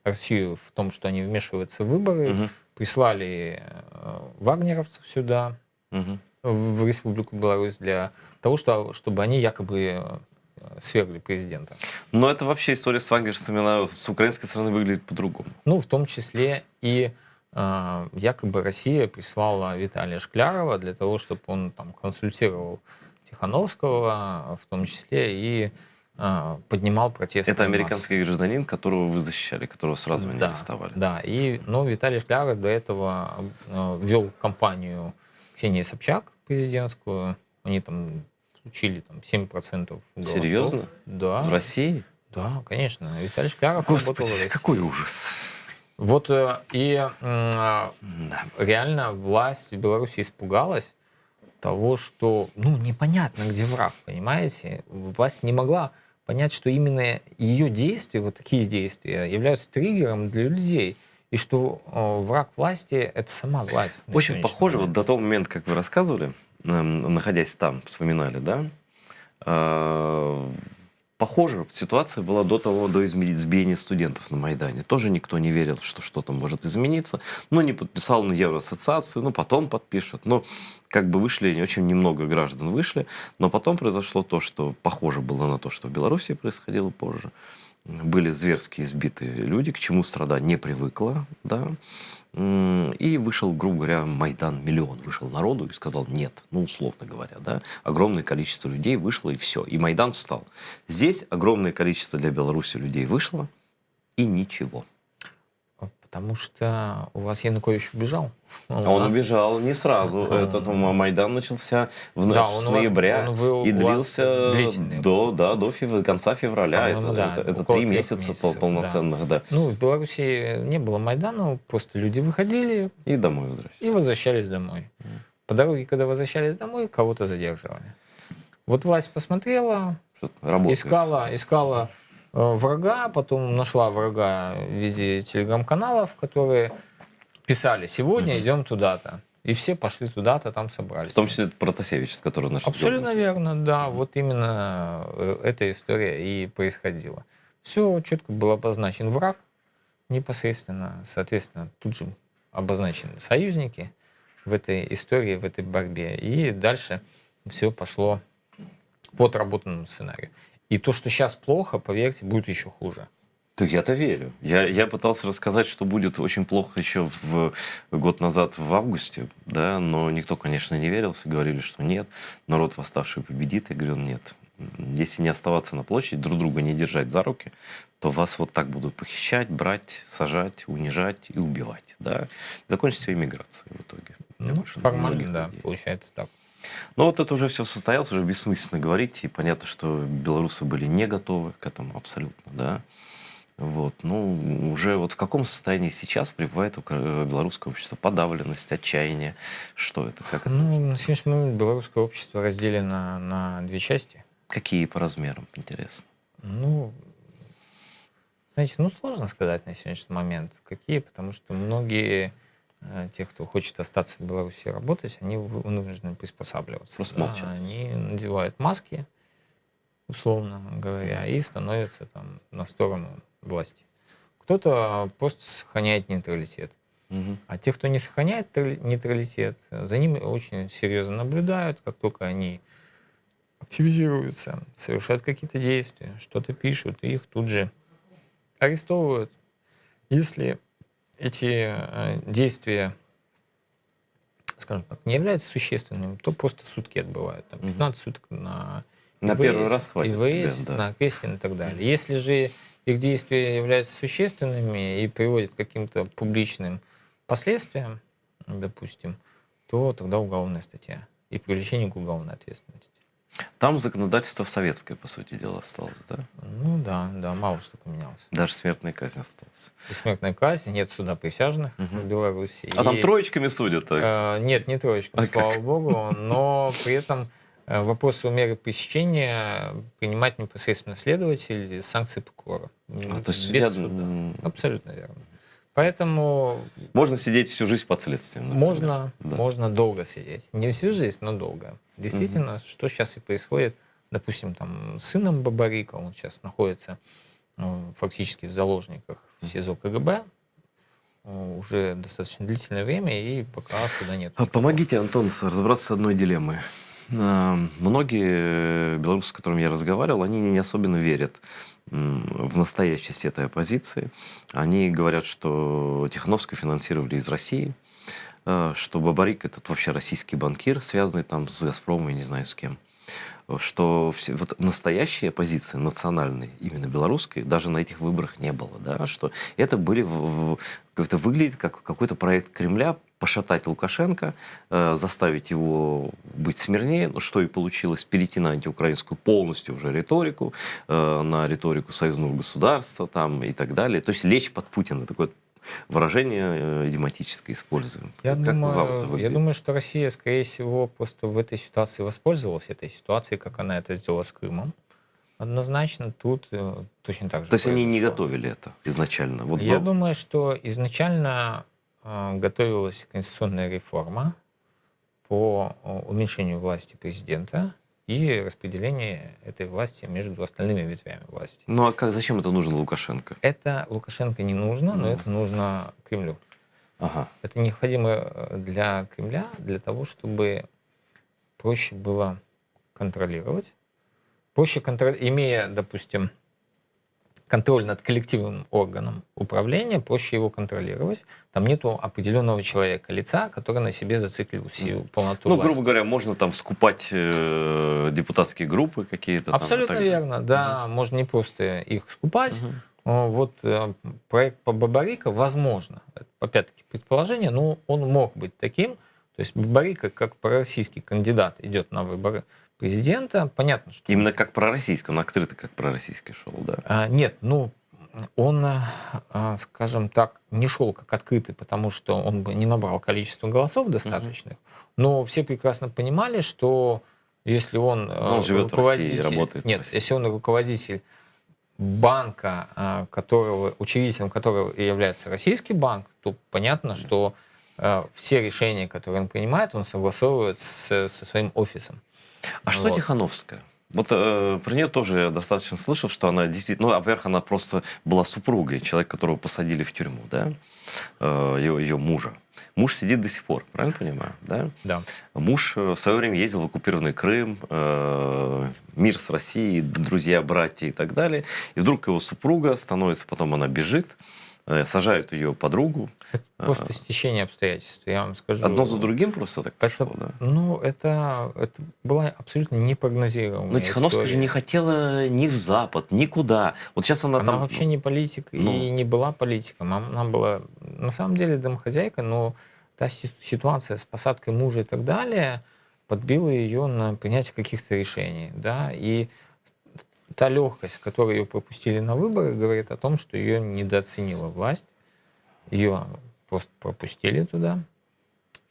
Россию в том, что они вмешиваются в выборы, прислали вагнеровцев сюда, в Республику Беларусь, для того, чтобы они якобы свергли президента. Но это вообще история с вагнеровцами с украинской стороны выглядит по-другому. В том числе и якобы Россия прислала Виталия Шклярова для того, чтобы он там консультировал Тихановского, в том числе, и поднимал протестные Это массы. американский гражданин, которого вы защищали, которого сразу не Да, арестовали. да. Но Виталий Шкляров до этого вел кампанию Ксении Собчак президентскую. Они там получили 7% голосов. Серьезно? Да. В России? Да, конечно. Виталий Шкляров Господи, работал в России. какой ужас. Вот Да. реально власть в Беларуси испугалась того, что, непонятно, где враг, понимаете? Власть не могла понять, что именно ее действия, вот такие действия, являются триггером для людей. И что враг власти — это сама власть. Очень похоже, вот до того момента, как вы рассказывали, находясь там, вспоминали, да, похоже, ситуация была до избиения студентов на Майдане. Тоже никто не верил, что что-то может измениться. Но не подписал на Евроассоциацию, потом подпишет. Как бы вышли, очень немного граждан вышли. Но потом произошло то, что похоже было на то, что в Беларуси происходило позже. Были зверски избиты люди, к чему страна не привыкла, да. И вышел, грубо говоря, Майдан, миллион вышел народу и сказал нет, условно говоря, да. Огромное количество людей вышло, и все. И Майдан встал. Здесь огромное количество для Беларуси людей вышло, и ничего. Потому что у вас Янукович убежал. Он убежал не сразу. Этот Майдан начался с ноября и длился до конца февраля. Это 3 месяца полноценных. Да. В Беларуси не было Майдана, просто люди выходили и домой возвращались. И возвращались домой. По дороге, когда возвращались домой, кого-то задерживали. Вот власть посмотрела, искала врага, потом нашла врага в виде телеграм-каналов, которые писали: сегодня идем туда-то. И все пошли туда-то, там собрались. В том числе Протасевич, с которым наш Абсолютно верно, да. Вот именно эта история и происходила. Все четко был обозначен враг непосредственно. Соответственно, тут же обозначены союзники в этой истории, в этой борьбе. И дальше все пошло по отработанному сценарию. И то, что сейчас плохо, поверьте, будет еще хуже. Так я-то верю. Я пытался рассказать, что будет очень плохо еще год назад, в августе, да, но никто, конечно, не верил. Все говорили, что нет, народ восставший победит. Я говорю, нет. Если не оставаться на площади, друг друга не держать за руки, то вас вот так будут похищать, брать, сажать, унижать и убивать. Да? Закончится все иммиграцией в итоге. Формально, да, получается так. Но вот это уже все состоялось, уже бессмысленно говорить. И понятно, что белорусы были не готовы к этому абсолютно. Да? Вот. Уже вот в каком состоянии сейчас пребывает белорусское общество? Подавленность, отчаяние? Что это? Как это? На сегодняшний момент белорусское общество разделено на две части. Какие по размерам, интересно? Знаете, сложно сказать на сегодняшний момент, какие, потому что многие тех, кто хочет остаться в Беларуси и работать, они вынуждены приспосабливаться. Просто молчат. Они надевают маски, условно говоря, и становятся там на сторону власти. Кто-то просто сохраняет нейтралитет. А те, кто не сохраняет нейтралитет, за ними очень серьезно наблюдают. Как только они активизируются, совершают какие-то действия, что-то пишут, и их тут же арестовывают. Если эти действия, скажем так, не являются существенными, то просто сутки отбывают. 15 суток на первый раз хватит ИВС, на крестин и так далее. Если же их действия являются существенными и приводят к каким-то публичным последствиям, допустим, то тогда уголовная статья и привлечение к уголовной ответственности. Там законодательство советское, по сути дела, осталось, да? Да, мало что поменялось. Даже смертная казнь осталась. И смертная казнь, нет суда присяжных в Беларуси. А там троечками судят? Так? Нет, не троечками, слава богу, но при этом вопросы меры пресечения принимать непосредственно следователь, санкции прокурора. То есть без суда. Абсолютно верно. Поэтому... Можно сидеть всю жизнь под следствием. Можно долго сидеть. Не всю жизнь, но долго. Действительно, что сейчас и происходит, допустим, там, с сыном Бабарика, он сейчас находится фактически в заложниках в СИЗО КГБ уже достаточно длительное время, и пока суда нет. Помогите, Антон, разобраться с одной дилеммой. Многие белорусы, с которыми я разговаривал, они не особенно верят в настоящесть этой оппозиции. Они говорят, что Тихановскую финансировали из России, что Бабарик — это вообще российский банкир, связанный там с «Газпромом», я не знаю с кем. Что вот настоящей оппозиции, национальной, именно белорусской, даже на этих выборах не было. Да? Что это как-то выглядит как какой-то проект Кремля пошатать Лукашенко, заставить его быть смирнее, ну, что и получилось, перейти на антиукраинскую полностью уже риторику, на риторику союзного государства там, и так далее. То есть лечь под Путина. Такое выражение идиоматическое используем. Я Как вам это выглядит? думаю, что Россия, скорее всего, просто в этой ситуации воспользовалась этой ситуацией, как она это сделала с Крымом. Однозначно тут точно так же То есть они не произошло. готовили это изначально? Вот Я думаю, что изначально готовилась конституционная реформа по уменьшению власти президента и распределение этой власти между остальными ветвями власти. Ну а как, зачем это нужно Лукашенко? Это Лукашенко не нужно, но это нужно Кремлю. Ага. Это необходимо для Кремля, для того, чтобы проще было контролировать. Имея, допустим, контроль над коллективным органом управления, проще его контролировать. Там нету определенного человека, лица, который на себе зациклил всю полноту власти. Грубо говоря, можно там скупать депутатские группы какие-то. Абсолютно там, верно, да. Можно не просто их скупать. Вот проект по Бабарико, возможно, опять-таки предположение, но он мог быть таким. То есть Бабарико, как пророссийский кандидат, идет на выборы президента. Понятно, что... Именно как пророссийский, он открыто как пророссийский шел, да? Нет, он, скажем так, не шел как открытый, потому что он бы не набрал количество голосов достаточных. Но все прекрасно понимали, что если он, он живет в России и работает в России. Если он руководитель банка, учредителем которого является российский банк, то понятно, что все решения, которые он принимает, он согласовывает со своим офисом. А что Тихановская? Вот про нее тоже я достаточно слышал, что она действительно... во-первых, она просто была супругой человека, которого посадили в тюрьму, да? Ее мужа. Муж сидит до сих пор, правильно понимаю? Да? Да. Муж в свое время ездил в оккупированный Крым, мир с Россией, друзья, братья и так далее. И вдруг его супруга становится, потом она бежит, сажают ее подругу. Это просто стечение обстоятельств, я вам скажу. Одно за другим просто так пошло, да? Это была абсолютно непрогнозируемая Но Тихановская же не хотела ни в Запад, никуда. Вот сейчас она там... вообще не политик и не была политиком. Она была на самом деле домохозяйка, но та ситуация с посадкой мужа и так далее подбила ее на принятие каких-то решений. Да? И та легкость, с которой ее пропустили на выборы, говорит о том, что ее недооценила власть. Ее просто пропустили туда.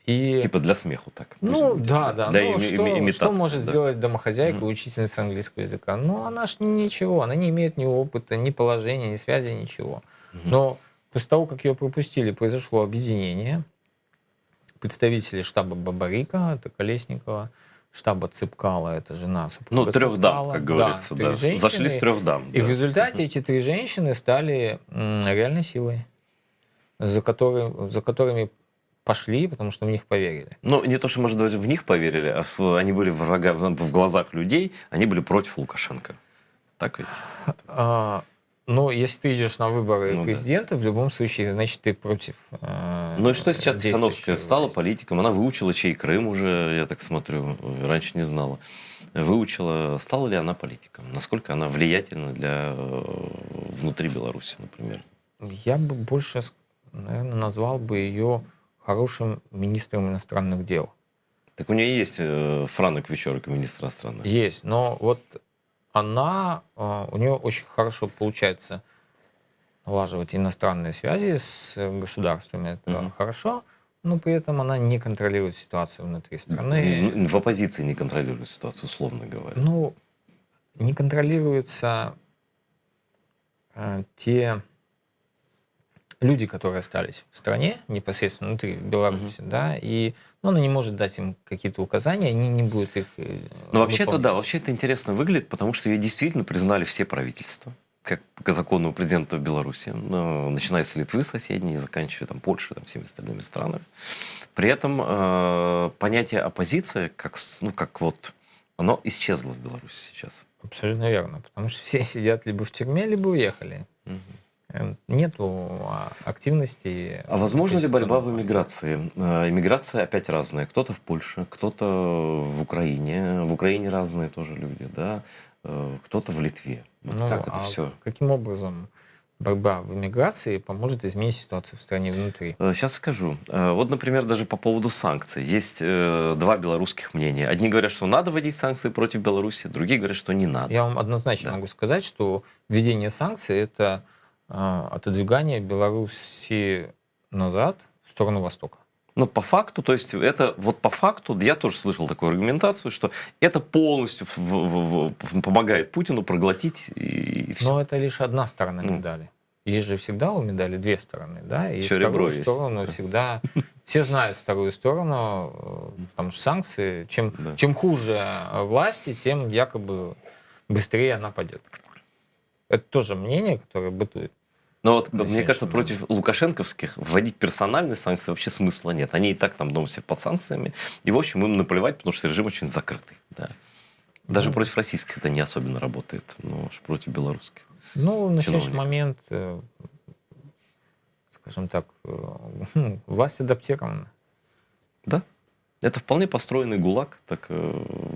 И... Типа для смеху так. Да. Для имитации, что может сделать домохозяйка, учительница английского языка? Она ж ничего, она не имеет ни опыта, ни положения, ни связи, ничего. Но после того, как ее пропустили, произошло объединение. Представители штаба Бабарика, это Колесникова, штаба Цыпкала, это жена супруга трех Цыпкала. дам, как говорится. Да, Зашли с 3 дам. И в результате эти 3 женщины стали реальной силой, за которыми пошли, потому что в них поверили. Не то, что, может быть, в них поверили, а они были врагами в глазах людей, они были против Лукашенко. Так ведь? Но если ты идешь на выборы президента, в любом случае, значит, ты против. И что сейчас Тихановская стала политиком? Она выучила, чей Крым уже, я так смотрю, раньше не знала. Выучила, стала ли она политиком? Насколько она влиятельна для внутри Беларуси, например? Я бы больше, наверное, назвал бы ее хорошим министром иностранных дел. Так у нее есть Франок Вечерок, министр иностранных дел? Есть, но вот у нее очень хорошо получается налаживать иностранные связи с государствами. Это хорошо, но при этом она не контролирует ситуацию внутри страны. В оппозиции не контролирует ситуацию, условно говоря. Не контролируются те люди, которые остались в стране, непосредственно внутри Беларуси, да, и она не может дать им какие-то указания, они не будут их вообще-то, да, вообще это интересно выглядит, потому что ее действительно признали все правительства. как по закону президента Беларуси, начиная с Литвы соседней и заканчивая там, Польшей, там, всеми остальными странами. При этом понятие оппозиции, как вот, оно исчезло в Беларуси сейчас. Абсолютно верно. Потому что все сидят либо в тюрьме, либо уехали. Нету активности. А возможно ли борьба в оппозиционного. эмиграции? Эмиграция опять разная. Кто-то в Польше, кто-то в Украине. В Украине разные тоже люди, да. Кто-то в Литве. Вот Ну, как это а все? каким образом борьба в эмиграции поможет изменить ситуацию в стране внутри? Сейчас скажу. Вот, например, даже по поводу санкций. Есть два белорусских мнения. Одни говорят, что надо вводить санкции против Беларуси, другие говорят, что не надо. Я вам однозначно Да. могу сказать, что введение санкций — это отодвигание Беларуси назад в сторону Востока. Но по факту, то есть это вот по факту, я тоже слышал такую аргументацию, что это полностью помогает Путину проглотить и все. Но это лишь одна сторона Ну. медали. Есть же всегда у медали две стороны, да? И Ещё ребро вторую есть. сторону всегда... Все знают вторую сторону, потому что санкции, Да. чем хуже власти, тем якобы быстрее она падет. Это тоже мнение, которое бытует. Но вот На мне кажется, сегодняшний против лукашенковских вводить персональные санкции вообще смысла нет. Они и так там дома все под санкциями. И, в общем, им наплевать, потому что режим очень закрытый. Да. Даже против российских это не особенно работает, но уж против белорусских. Ну, на сегодняшний чиновник. момент, скажем так, власть адаптирована. Да. Это вполне построенный ГУЛАГ, так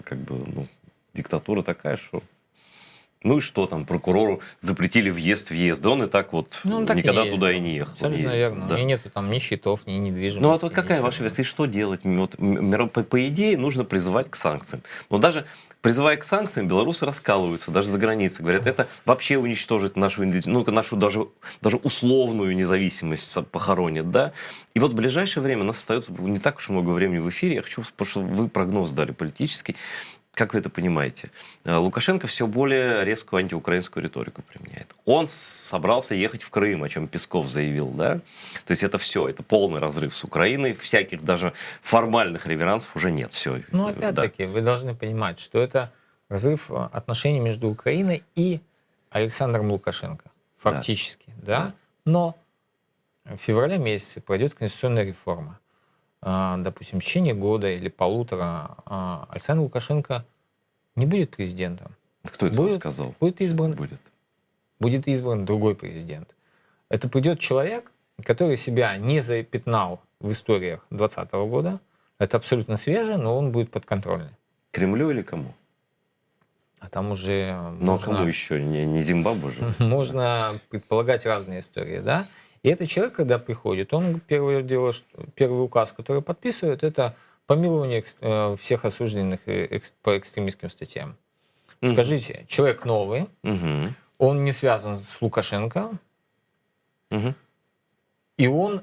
как бы, диктатура такая, что... Ну и что там, прокурору запретили въезд. Да он и так вот Ну, он так и никогда не туда и ездил. не ехал. Абсолютно Ездил, верно. да. У меня нету там ни счетов, ни недвижимости. Ну, а вот какая ничего. ваша версия? И что делать? Вот, по идее, нужно призывать к санкциям. Но даже призывая к санкциям, белорусы раскалываются, даже за границей. Говорят, это вообще уничтожит нашу, нашу даже условную независимость похоронит. Да? И вот в ближайшее время у нас остается не так уж много времени в эфире. Я хочу, потому что вы прогноз дали политический. Как вы это понимаете? Лукашенко все более резкую антиукраинскую риторику применяет. Он собрался ехать в Крым, о чем Песков заявил, да? То есть это все, это полный разрыв с Украиной, всяких даже формальных реверансов уже нет. Все. Ну, опять-таки, вы должны понимать, что это разрыв отношений между Украиной и Александром Лукашенко. Фактически, да? Но в феврале месяце пройдет конституционная реформа. Допустим, в течение года или полутора Александр Лукашенко не будет президентом. Кто это вам сказал? Будет избран, Будет. будет избран другой президент. Это придет человек, который себя не запятнал в историях 2020 года. Это абсолютно свежий, но он будет подконтрольный. Кремлю или кому? А там уже Ну, а кому еще? Не Зимбабве же. можно предполагать разные истории, да? И этот человек, когда приходит, он первый указ, который подписывает, это помилование всех осужденных по экстремистским статьям. Скажите, человек новый, Мгм. он не связан с Лукашенко, Мгм. и он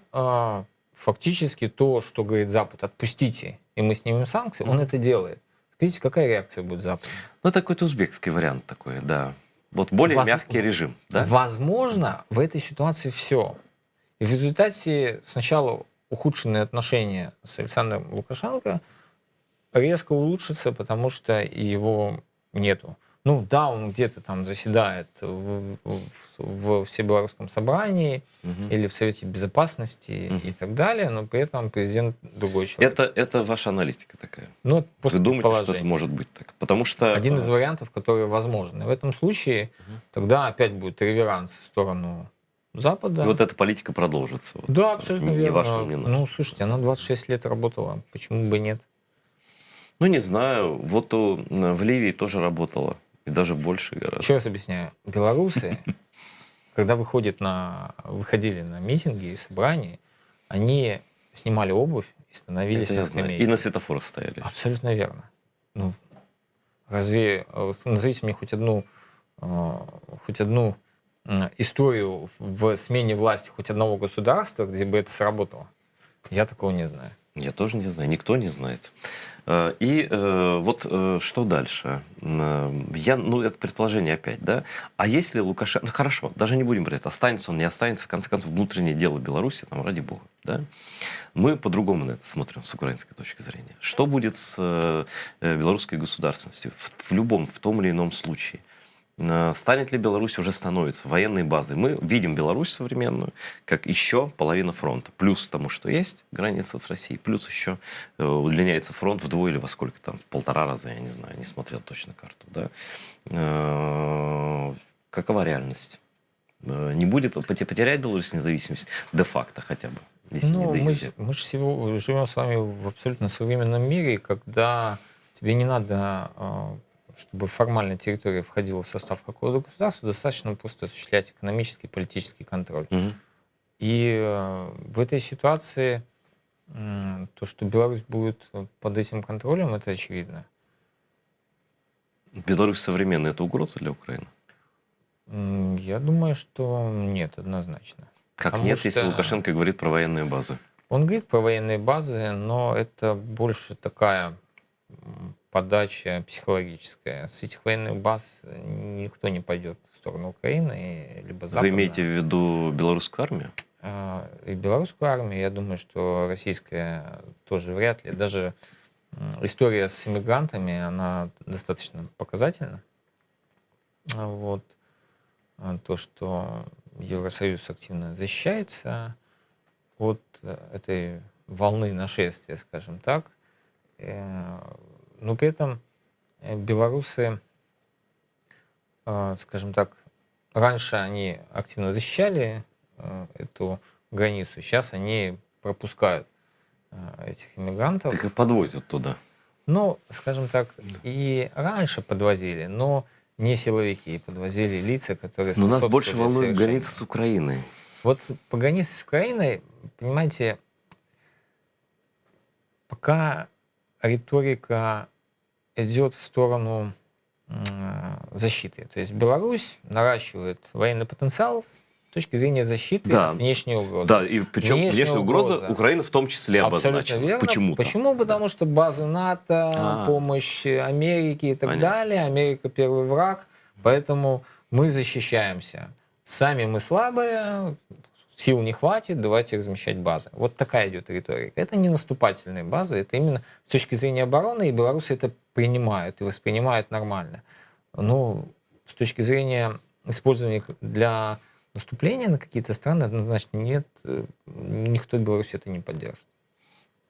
фактически то, что говорит Запад, отпустите, и мы снимем санкции, он это делает. Скажите, какая реакция будет Запада? Ну, это какой-то узбекский вариант такой, да. Вот более мягкий режим, да? Возможно, в этой ситуации все. И в результате сначала ухудшенные отношения с Александром Лукашенко резко улучшатся, потому что его нету. Ну да, он где-то там заседает в Всебелорусском собрании или в Совете Безопасности и так далее, но при этом президент другой человек. Это ваша аналитика такая. Ну, просто Вы думаете, что это предположение. может быть так? Потому что... Один из вариантов, которые возможны. В этом случае тогда опять будет реверанс в сторону Запада. И вот эта политика продолжится. Вот, Да, абсолютно не верно. ваша, не наша. Ну, слушайте, она 26 лет работала. Почему бы нет? Ну, не знаю. Вот в Ливии тоже работала. И даже больше гораздо. Еще раз объясняю. Белорусы, когда выходили на митинги и собрания, они снимали обувь и становились Это на я знаю. скамейке. И на светофорах стояли. Абсолютно верно. Ну, разве... Назовите мне хоть одну историю в смене власти хоть одного государства, где бы это сработало. Я такого не знаю. Я тоже не знаю, никто не знает. И вот что дальше? Это предположение опять, да? А если Лукашенко... Ну, хорошо, даже не будем говорить, останется он, не останется, в конце концов, внутреннее дело Беларуси, там, ради бога, да? Мы по-другому на это смотрим с украинской точки зрения. Что будет с белорусской государственностью в том или ином случае? Станет ли Беларусь, уже становится, военной базой? Мы видим Беларусь современную как еще половина фронта. Плюс к тому, что есть граница с Россией, плюс еще удлиняется фронт вдвое или во сколько там, в 1,5 раза, я не знаю, не смотрел точно карту. Да? Какова реальность? Не будет потерять Беларусь независимость де-факто хотя бы? Если не Ну, де мы, юре. мы же живем с вами в абсолютно современном мире, когда тебе не надо, чтобы формально территория входила в состав какого-то государства, достаточно просто осуществлять экономический и политический контроль. Мгм. И в этой ситуации то, что Беларусь будет под этим контролем, это очевидно. Беларусь современная — это угроза для Украины? Я думаю, что нет, однозначно. Как Потому нет, если что Лукашенко говорит про военные базы? он говорит про военные базы, но это больше такая подача психологическая. С этих военных баз никто не пойдет в сторону Украины, либо Вы Запада. имеете в виду белорусскую армию? И белорусскую армию, я думаю, что российская тоже вряд ли. Даже история с иммигрантами, она достаточно показательна. Вот. То, что Евросоюз активно защищается от этой волны нашествия, скажем так. Но при этом белорусы, скажем так, раньше они активно защищали эту границу, сейчас они пропускают этих иммигрантов. Так и подвозят туда. Ну, скажем так, и раньше подвозили, но не силовики, подвозили лица, которые Но нас больше способствовали волнует совершению. граница с Украиной. Вот по границе с Украиной, понимаете, пока риторика идет в сторону защиты. То есть Беларусь наращивает военный потенциал с точки зрения защиты Да. от внешней угрозы. Да, и причем внешняя угроза Украина в том числе Абсолютно обозначена. верно. Почему-то. Почему? Потому что базы НАТО, А. помощь Америки и так Понятно. далее. Америка первый враг, поэтому мы защищаемся. Сами мы слабые, сил не хватит, давайте размещать базы. Вот такая идет риторика. Это не наступательные базы, это именно с точки зрения обороны, и белорусы это принимают и воспринимают нормально. Но с точки зрения использования их для наступления на какие-то страны, однозначно нет, никто в Беларуси это не поддержит.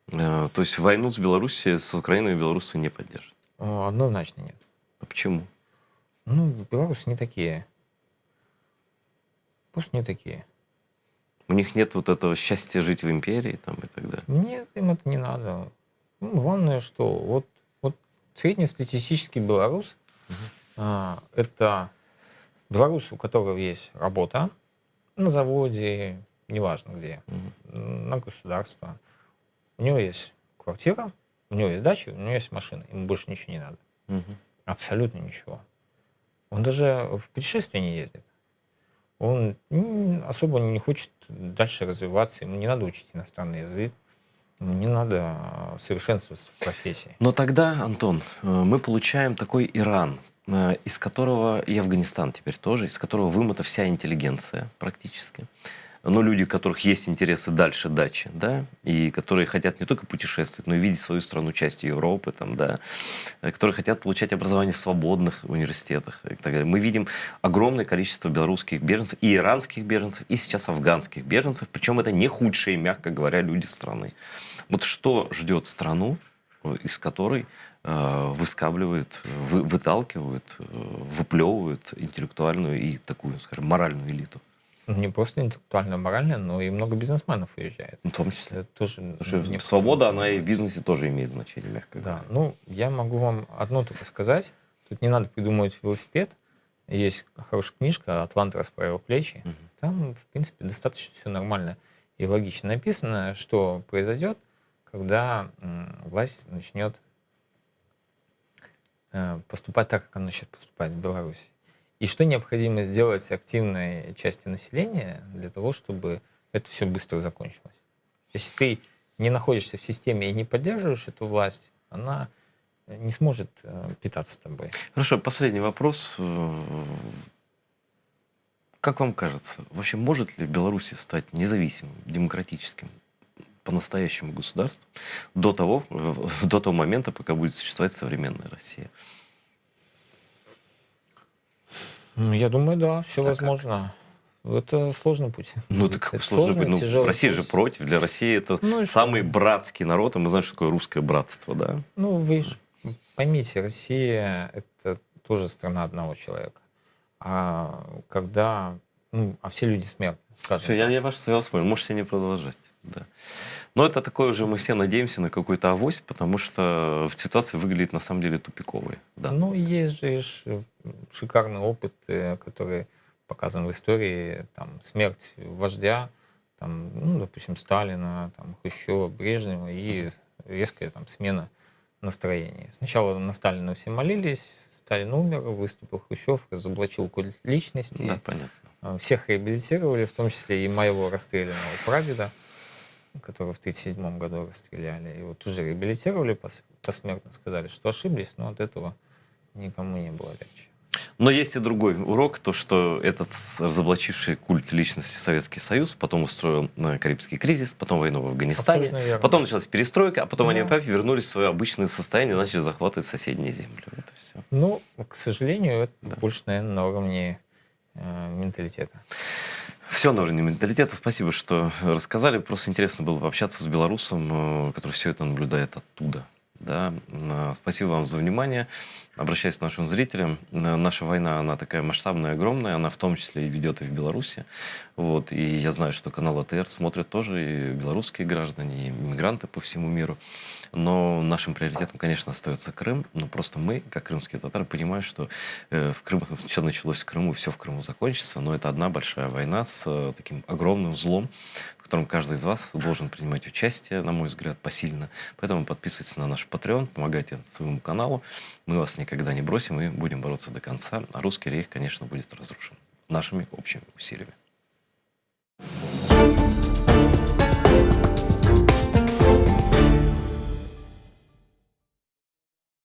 То есть войну с Белоруссией, с Украиной белорусы не поддержат? Однозначно нет. А почему? Ну, белорусы не такие. Просто не такие. У них нет вот этого счастья жить в империи там, и так далее? Нет, им это не надо. Ну, главное, что вот среднестатистический белорус, это белорус, у которого есть работа на заводе, неважно где, на государство. У него есть квартира, у него есть дача, у него есть машина. Ему больше ничего не надо. Мгм. Абсолютно ничего. Он даже в путешествие не ездит. Он особо не хочет дальше развиваться, ему не надо учить иностранный язык, ему не надо совершенствоваться в профессии. Но тогда, Антон, мы получаем такой Иран, из которого и Афганистан теперь тоже, из которого вымыта вся интеллигенция практически. Но люди, у которых есть интересы дальше дачи, да, и которые хотят не только путешествовать, но и видеть свою страну частью Европы, там, да, которые хотят получать образование в свободных университетах и так далее. Мы видим огромное количество белорусских беженцев, и иранских беженцев, и сейчас афганских беженцев, причем это не худшие, мягко говоря, люди страны. Вот что ждет страну, из которой выскабливают, выталкивают, выплевывают интеллектуальную и такую, скажем, моральную элиту? Не просто интеллектуально-морально, но и много бизнесменов уезжает. В том числе. Это тоже Потому что необходимо свобода, она и в понимать. бизнесе тоже имеет значение, мягко Да, говоря. ну, я могу вам одно только сказать. Тут не надо придумывать велосипед. Есть хорошая книжка «Атлант расправил плечи». Там, в принципе, достаточно все нормально и логично написано, что произойдет, когда власть начнет поступать так, как она сейчас поступает в Беларуси. И что необходимо сделать активной части населения для того, чтобы это все быстро закончилось. Если ты не находишься в системе и не поддерживаешь эту власть, она не сможет питаться тобой. Хорошо, последний вопрос. Как вам кажется, вообще может ли Беларусь стать независимым, демократическим, по-настоящему государством до того момента, пока будет существовать современная Россия? Я думаю, да, все Так как? возможно. Это сложный путь Ну, будет. так Это сложно быть. сложный, Ну, тяжелый Россия же путь. против. Для России это Ну и самый что? братский народ, и мы знаем, что такое русское братство, да? Ну, вы ж поймите, Россия — это тоже страна одного человека. А когда, а все люди смертны, Все, скажем я, так. я вас понял. Можете не продолжать. Да. Но это такое уже, мы все надеемся на какой-то авось, потому что ситуация выглядит на самом деле тупиковой в данный Ну, момент. есть же шикарный опыт, который показан в истории, там, смерть вождя, там, допустим, Сталина, там, Хрущева, Брежнева и резкая там смена настроений. Сначала на Сталина все молились, Сталин умер, выступил Хрущев, разоблачил культ Да, личности, понятно. всех реабилитировали, в том числе и моего расстрелянного прадеда, которого в 1937 году расстреляли. Его тоже реабилитировали посмертно, сказали, что ошиблись, но от этого никому не было легче. Но есть и другой урок, то, что этот разоблачивший культ личности Советский Союз потом устроил Карибский кризис, потом войну в Афганистане, Абсолютно верно. потом началась перестройка, а потом они Да. опять вернулись в свое обычное состояние и начали захватывать соседние земли. Вот и все. Ну, к сожалению, это Да. больше, наверное, на уровне менталитета. Все на уровне менталитета. Спасибо, что рассказали. Просто интересно было пообщаться с белорусом, который все это наблюдает оттуда. Да. Спасибо вам за внимание. Обращаясь к нашим зрителям, наша война, она такая масштабная, огромная, она в том числе и ведет и в Беларуси. Вот. И я знаю, что канал АТР смотрят тоже и белорусские граждане, и иммигранты по всему миру. Но нашим приоритетом, конечно, остается Крым. Но просто мы, как крымские татары, понимаем, что в Крым, все началось в Крыму, все в Крыму закончится. Но это одна большая война с таким огромным злом, в котором каждый из вас должен принимать участие, на мой взгляд, посильно. Поэтому подписывайтесь на наш Patreon, помогайте своему каналу. Мы вас никогда не бросим и будем бороться до конца. А русский рейх, конечно, будет разрушен нашими общими усилиями.